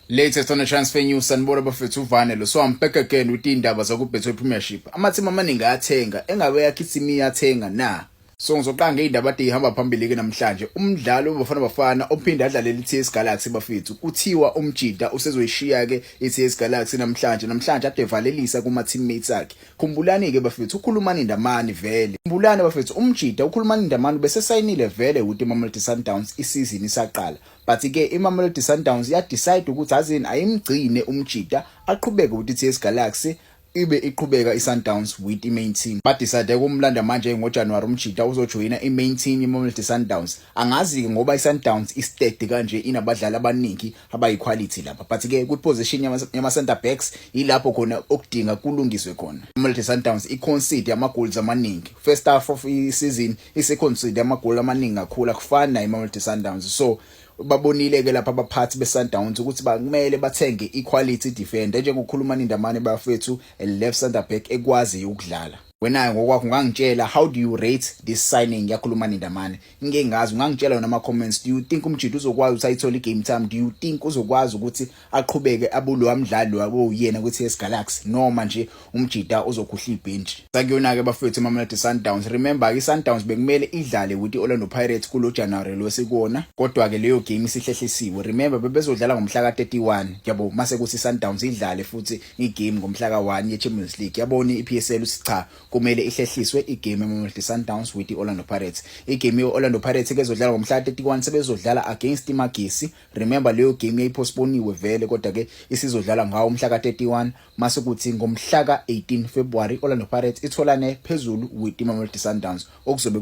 Latest on the transfer news sanibona bafethu uvane lo so I'm back again with indaba zakubethu Premiership. Amathimba amaningi ayathenga engabe yakhithi iyathenga na. So ngizoqanga ngeindaba ade ihamba phambili ke namhlanje. Umdlalo wabafana bafana ophinda adlalele iTS Galaxy bafethu. Kuthiwa umjida usezoyishiya ke iTS Galaxy namhlanje ade valelisa kuma teammates akhe. Khumbulani ke bafethu ukhulumani Ndamani vele. Khumbulani bafethu umjida ukhulumani Ndamani bese sayinile vele with iMamelodi Sundowns isizini isaqala. But ke iMamelodi Sundowns ya decide ukuthi azini ayimgcine umjida aqhubeke with iTS Galaxy ibe iqhubeka iSundowns with imain team. Badecide kumlanda manje ngoJanuary umjida uzojoina imain team iMamelodi Sundowns. Angazi ngoba iSundowns isted kanje inabadlali abaningi abayiquality lapha. But ke kuposition yama center backs ilapho khona okudinga kulungiswe khona. iMamelodi Sundowns iconcede ama goals amaningi. First half of season iseconcede ama goal amaningi kakhulu akufana iMamelodi Sundowns. So babonile ke lapha abaphathi beSundowns ukuthi bakumele bathenge equality defender njengokhuluma Ndamani bafethu a left center back ekwazi ukudlala. Wena ngokwakho ungangitshela how do you rate this signing yakhuluma Ndamani? Ngeke ngazi ungangitshela nama comments. Do you think umjida uzokwazi ukuthi ayithola igame time? Do you think uzokwazi ukuthi aqhubeke abulo wamdlali wabo uyena kwiTS Galaxy noma nje umjida uzokhuhla ibench? Sakuyona ke bafethu iMamelodi Sundowns. Remember iSundowns bekumele idlale with iOrlando Pirates kulo January lo sekuona kodwa ke leyo game isihlehlisiwe. Remember bebezodlala ngomhla ka31 yabo mase kuthi iSundowns idlale futhi igame ngomhla ka1 yeChampions League. Yabona iPSL usicha kumele ihlehliswe igame eMamelodi Sundowns with iOrlando Pirates. Igame yeOrlando Pirates kezodlala ngomhla ka31 sebezodlala against iMagesi. Remember leyo game yayipostponiwe vele kodwa ke isizodlala ngawo umhla ka31 mase kuthi ngomhla ka18 February iOrlando Pirates itholane phezulu with iMamelodi Sundowns. Okuzobe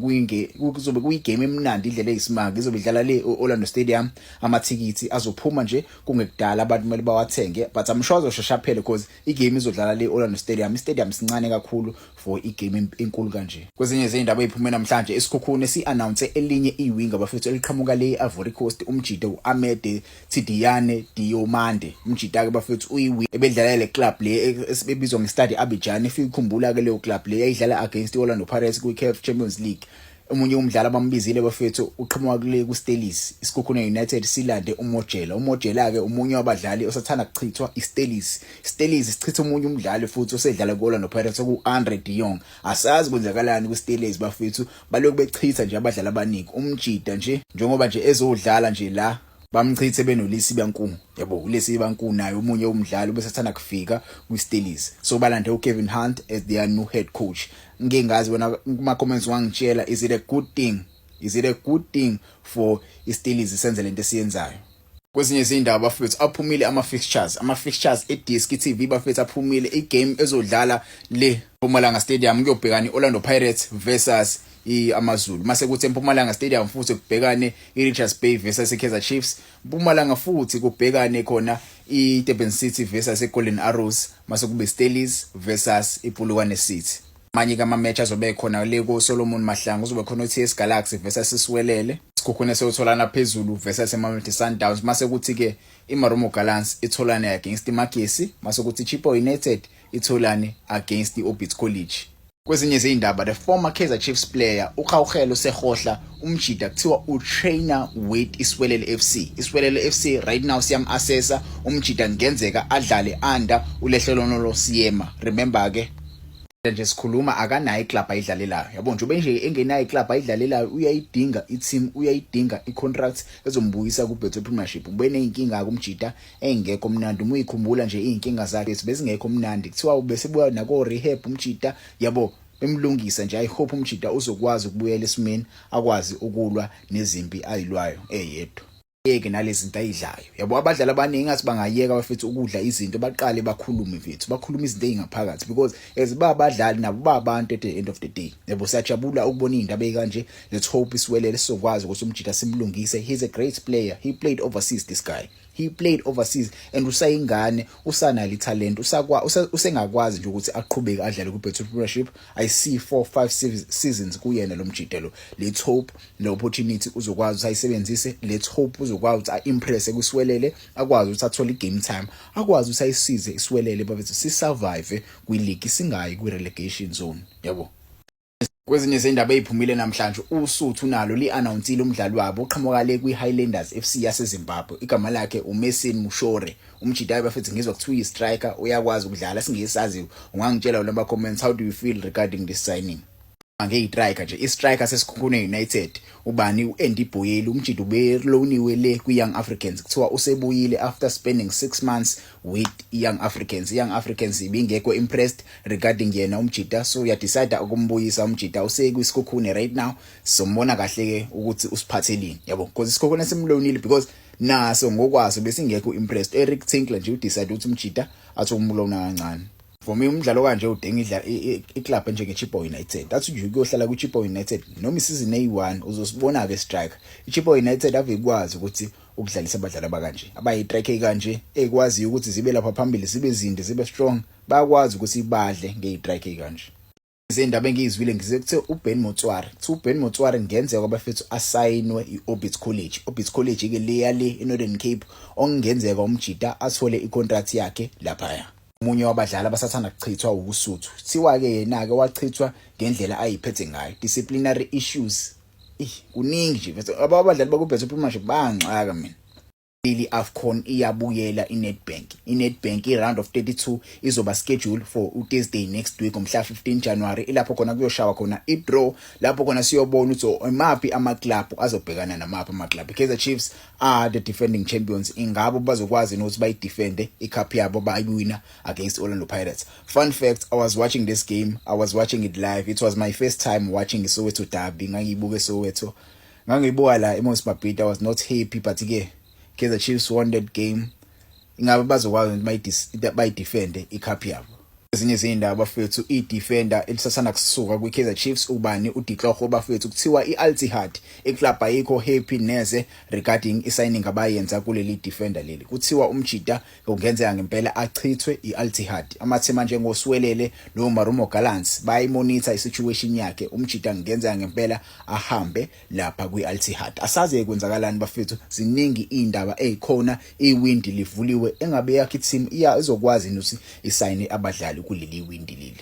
kuyigame emnandi idlele isimanga izobe idlala le Orlando Stadium. Amathikithi azophuma nje kungekudala abantu kumele bawathenge but I'm sure azoshesha phela because igame izodlala le Orlando Stadium. Istadium sincane kakhulu for igame enkulu kanje. Kwezinye izindaba eziphuma namhlanje esikhukhune si-announce elinye iwing abafethu eliqhamuka le Ivory Coast umjida uAhmed Tidiane Diomande. Umjida ke bafethu uyiwing ebedlala le club le esibizwa ngeStade Abidjan. If ukukhumbula ke leyo club le yayidlala against iOrlando Pirates kwiCAF Champions League. Umunye umdlali abambizile bafethu uqhamuka kule kuStelis. Isikhukhune United silande uMojela ke umunye wabadlali osathanda kuchithwa iStelis. Stelis sichitha umunye umdlali futhi osedlala kuOrlando Pirates kuAndre de Jong. Asazi kwenzakalani kuStelis bafethu balokhu bechitha nje abadlali abaningi. Umjida nje njengoba nje ezodlala nje la bamchithe benolisi bankulu. Yabo ulesi bankulu naye umunye umdlali besathanda kufika kwiStelis. So balande uKevin Hunt as their new head coach. Ngeke ngazi wena kuma comments wangitshela is it a good thing for iStelis isenze lento esiyenzayo? Kwezinye izindaba bafethu aphumile ama-fixtures eDisk TV bafethu aphumile igame ezodlala le Mpumalanga Stadium kuyobhekana iOrlando Pirates versus iAmazulu. Mase kuthi eMpumalanga Stadium futhi kubhekane iRichards Bay versus iKaizer Chiefs. Mpumalanga futhi kubhekane khona iDurban City versus iGolden Arrows. Mase kube iStelis versus iPolokwane City. Manye kama match azobe khona le ko Solomon Mahlangu uzobe khona uTS Galaxy versus Isiwelele. Sikhukhune sewutholana phezulu versus iMamelodi Sundowns. Mase kuthi ke iMarumo Gallants itholane against iMagesi. Mase kuthi Chippa United itholane against iOrbit College. Kwezinye izindaba the former Kaizer Chiefs player uKhawukhelo Sekhohla umjida kuthiwa utrainer with Isiwelele FC. Isiwelele FC right now siyam-assessa umjida ngenzeka adlale under uLehlelo loSiyema. Remember ke nje sikhuluma akanayo iclub ayidlalelayo. Yabo nje benje engenayo iclub ayidlalelayo uyayidinga iteam uyayidinga icontract ezombuyisa kuBetway Premiership. Ubene inkinga kumjida engekho mnandi umuyikhumbula nje inkinga zakhe bezingekho mnandi kuthiwa ubesibuya nako rehab umjida yabo bemlungisa nje. I hope umjida uzokwazi ukubuyela esimeni akwazi ukulwa nezimpi ayilwayo eyedwa. Yeke nalezi zinto ayidlayo. Yabo abadlali abaningi ngathi bangayeka bafethu ukudla izinto baqale bakhulume mfethu. Bakhuluma izinto ezingaphakathi because as babadlali nabo babantu at the end of the day. Yabo siyajabula ukubona indaba ekanje. Let's hope Isiwelele sizokwazi ukuthi umjida simlungise. He's a great player. He played overseas this guy. He played overseas and usayingane usanali talent usengakwazi nje ukuthi aqhubeke adlale kuBetway Premiership. I see 4-5 seasons kuyena lo mjida lo. Let's hope le opportunity uzokwazi ukuthi ayisebenzise. Let's hope uzokwazi ukuthi impress kuSiwelele akwazi ukuthi athole igame time akwazi ukuthi ayisize Isiwelele bafethu si survive kwi league singayi kwi relegation zone yabo. Kwezinye izindaba eziphumile namhlanje uSuthu nalo li-announcile umdlali wabo oqhamuka le kwi-Highlanders FC yaseZimbabwe. Igama lakhe uMason Mushore. Umjida bafethu ngizwa kuthiwa uyi-striker uyakwazi ukudlala singesazi. Ungangitshela noma comments, how do you feel regarding this signing? Ngeyitrika nje istriker sesikhukhune United ubani uAndy Boyeli umjida ubeloniwe le kwiYoung Africans kuthiwa usebuyile after spending 6 months with Young Africans. Young Africans ibingekho impressed regarding yena umjida, so ya decide ukumbuyisa umjida usekwisikhukhune right now. Sombona kahle ke ukuthi usiphathelini yabo because isikhukhune simlonile because naso ngokwaso besingekho impressed. Eric Tinkler nje udecide ukuthi umjida athi umlona kancane. For me umdlalo kanje udinga idla iclub njenge Chippa United. That's ujuke uyohlala ku Chippa United noma isizini A1 uzosibona ke striker. iChippa United ave ikwazi ukuthi ukudlalisa abadlali abakanje. Abayi-track kanje ekwazi ukuthi zibe lapha phambili zibe zinde zibe strong. Bayakwazi ukuthi ibadle ngeyi-track kanje. Izindaba engizwile ngizekuthe uBen Motswari. uBen Motswari ngenzeka kwabafethu asayinwe iOrbit College. iOrbit College ke le yale eNorthern Cape ongenzeka umjida athole icontract yakhe lapha. Umunye wabadlali abasathanda kuchithwa uSuthu. Thiwa ke yena ke wachithwa ngendlela ayiphethe ngayo. Disciplinary issues. Kuningi nje bese abadlali bakubhethe Premiership bangxaka mina. Leli AFCON iyabuyela iNedbank. iNedbank iround of 32 izoba schedule for Thursday next week ngomhla 15 January. Ilapho khona kuyoshawa khona idraw lapho khona siyobona ukuthi imaphi ama club azobhekana namaphi ama club. Kaizer Chiefs are the defending champions. Ingabo bazokwazi ukuthi bayidefende icup yabo bayiwina against Orlando Pirates. Fun fact, I was watching this game. I was watching it live. It was my first time watching Soweto derby. Ngangiyibuka Soweto. Ngangiyibuka la eMosabit. I was not happy but ke Kaizer Chiefs won that game. Ingabe bazokwazi ukuthi bayidefende icup yabo. Ezinye izindaba bafethu idefender elisasana kusuka kwiKaizer Chiefs ubani uDiklogo bafethu kuthiwa iAl-Ittihad iclub ayikho happy neze regarding isigning abayenza kuleli defender leli. Kuthiwa umjida kungenzeka ngempela achithwe iAl-Ittihad. Amathema njengoswelele lo Marumo Gallants bayimonitor isituation yakhe. Umjida ngenzeka ngempela ahambe lapha kwiAl-Ittihad. Asaze kwenzakalani bafethu, ziningi indaba ezikhona, iwindi livuliwe engabe yakhe team izokwazi ukuthi isign abadlali kuleli windi leli.